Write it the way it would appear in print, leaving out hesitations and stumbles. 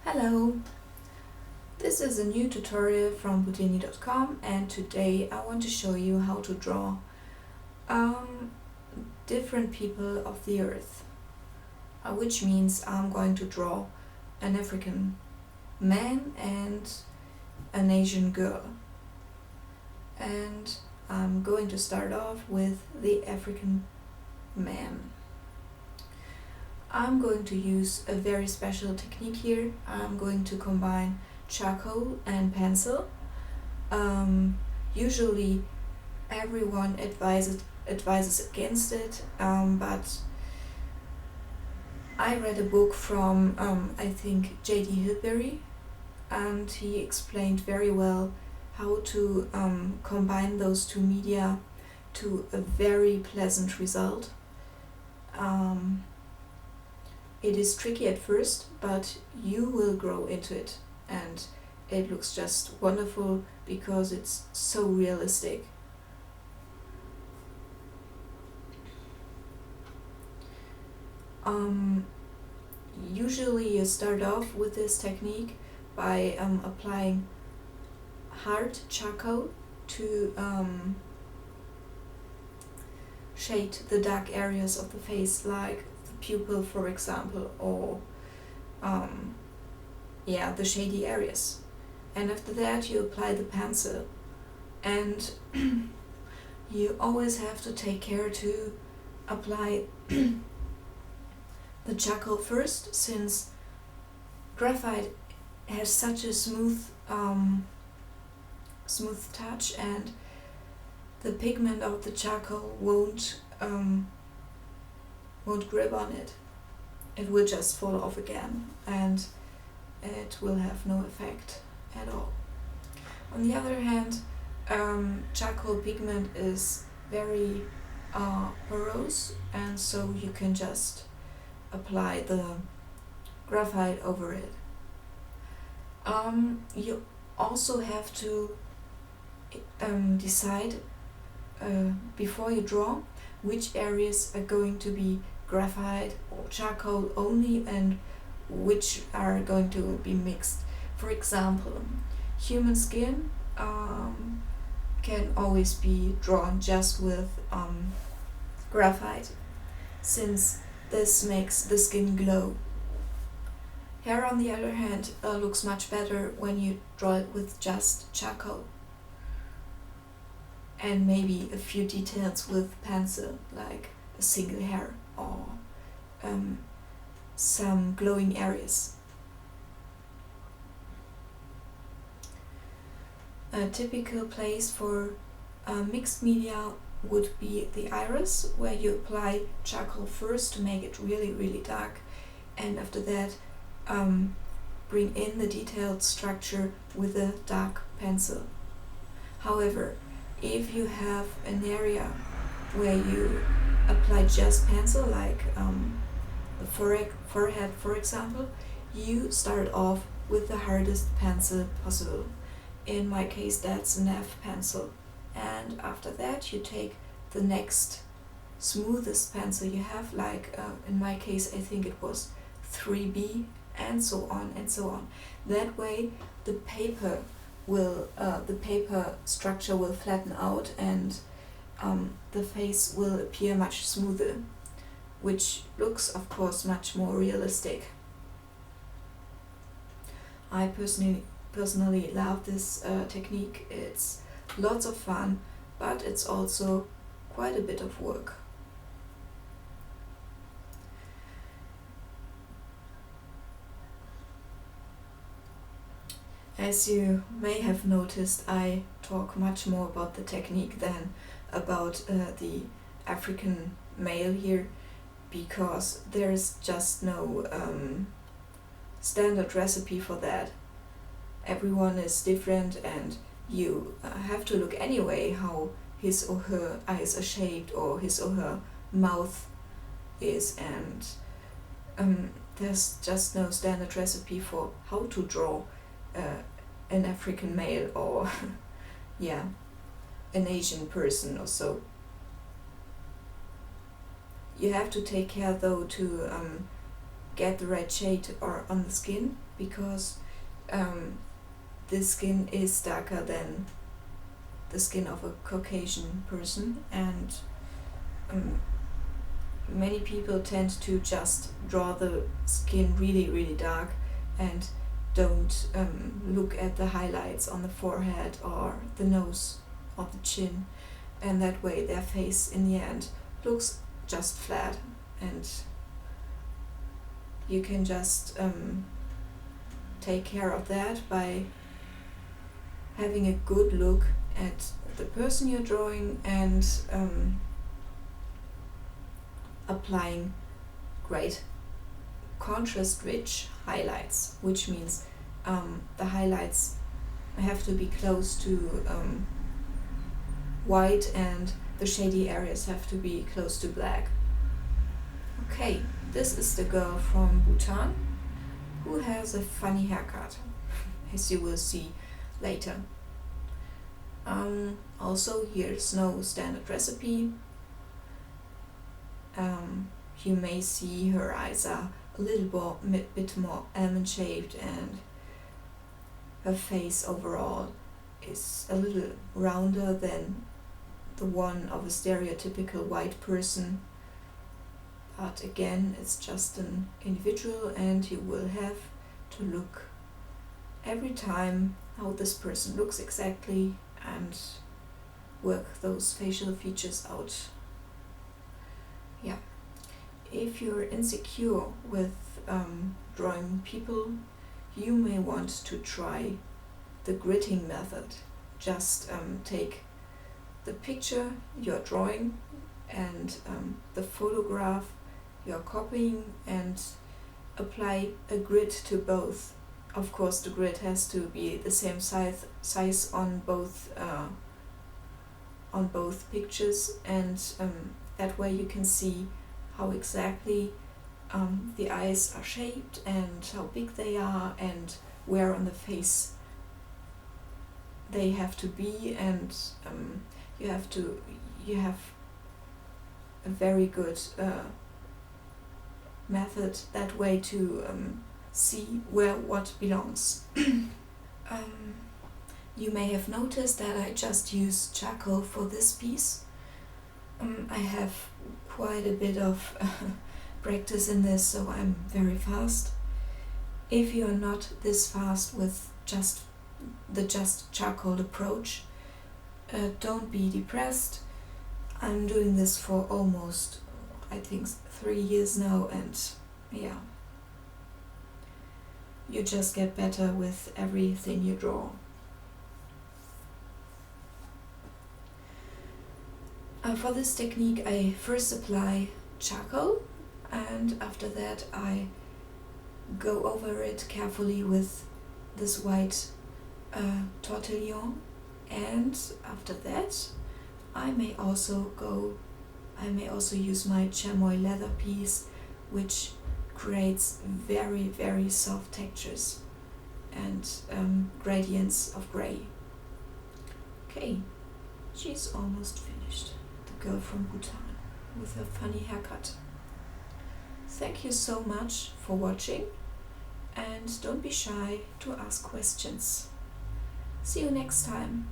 Hello, this is a new tutorial from Boutini.com, and today I want to show you how to draw um, different people of the earth, which means I'm going to draw an African man and an Asian girl. And I'm going to start off with the African man. I'm going to use a very special technique here. I'm going to combine charcoal and pencil. Usually everyone advises against it, but I read a book from I think J.D. Hilberry, and he explained very well how to combine those two media to a very pleasant result. It is tricky at first, but you will grow into it, and it looks just wonderful because it's so realistic. Usually you start off with this technique by applying hard charcoal to shade the dark areas of the face, like pupil, for example, or the shady areas. And after that you apply the pencil, and you always have to take care to apply the charcoal first, since graphite has such a smooth touch, and the pigment of the charcoal won't grip on it. It will just fall off again, and it will have no effect at all. On the other hand, charcoal pigment is very porous, and so you can just apply the graphite over it. You also have to decide before you draw which areas are going to be graphite or charcoal only, and which are going to be mixed. For example, human skin can always be drawn just with graphite, since this makes the skin glow. Hair, on the other hand, looks much better when you draw it with just charcoal, and maybe a few details with pencil, like a single hair or some glowing areas. A typical place for mixed media would be the iris, where you apply charcoal first to make it really dark, and after that bring in the detailed structure with a dark pencil. However, if you have an area where you apply just pencil, like the forehead, for example, you start off with the hardest pencil possible. In my case, that's an F pencil, and after that you take the next smoothest pencil you have, like in my case I think it was 3B, and so on and so on. That way the paper structure will flatten out, and the face will appear much smoother, which looks of course much more realistic. I personally love this technique. It's lots of fun, but it's also quite a bit of work. As you may have noticed, I talk much more about the technique than about the African male here, because there's just no standard recipe for that. Everyone is different, and you have to look anyway how his or her eyes are shaped, or his or her mouth is, and there's just no standard recipe for how to draw an African male, or an Asian person or so. You have to take care though to get the right shade or on the skin, because this skin is darker than the skin of a Caucasian person, and many people tend to just draw the skin really, really dark and don't look at the highlights on the forehead or the nose or the chin, and that way their face in the end looks just flat, and you can just take care of that by having a good look at the person you're drawing and applying great contrast-rich highlights, which means the highlights have to be close to white and the shady areas have to be close to black. Okay, this is the girl from Bhutan who has a funny haircut, as you will see later. Also, here's no standard recipe. You may see her eyes are a little bit more almond shaped, and her face overall is a little rounder than the one of a stereotypical white person. But again, it's just an individual, and you will have to look every time how this person looks exactly and work those facial features out. Yeah. If you're insecure with drawing people, you may want to try the gridding method. Just take the picture you're drawing and the photograph you're copying and apply a grid to both. Of course, the grid has to be the same size on both pictures, and that way you can see how exactly the eyes are shaped and how big they are and where on the face they have to be, and you have a very good method that way to see where what belongs. You may have noticed that I just use charcoal for this piece. I have quite a bit of practice in this, so I'm very fast. If you're not this fast with just charcoal approach, don't be depressed. I'm doing this for almost, I think, 3 years now, and yeah, you just get better with everything you draw. For this technique, I first apply charcoal, and after that I go over it carefully with this white tortillon, and after that I may also use my chamois leather piece, which creates very, very soft textures and gradients of gray. Okay, she's almost finished, the girl from Bhutan with a funny haircut. Thank you so much for watching, and don't be shy to ask questions. See you next time.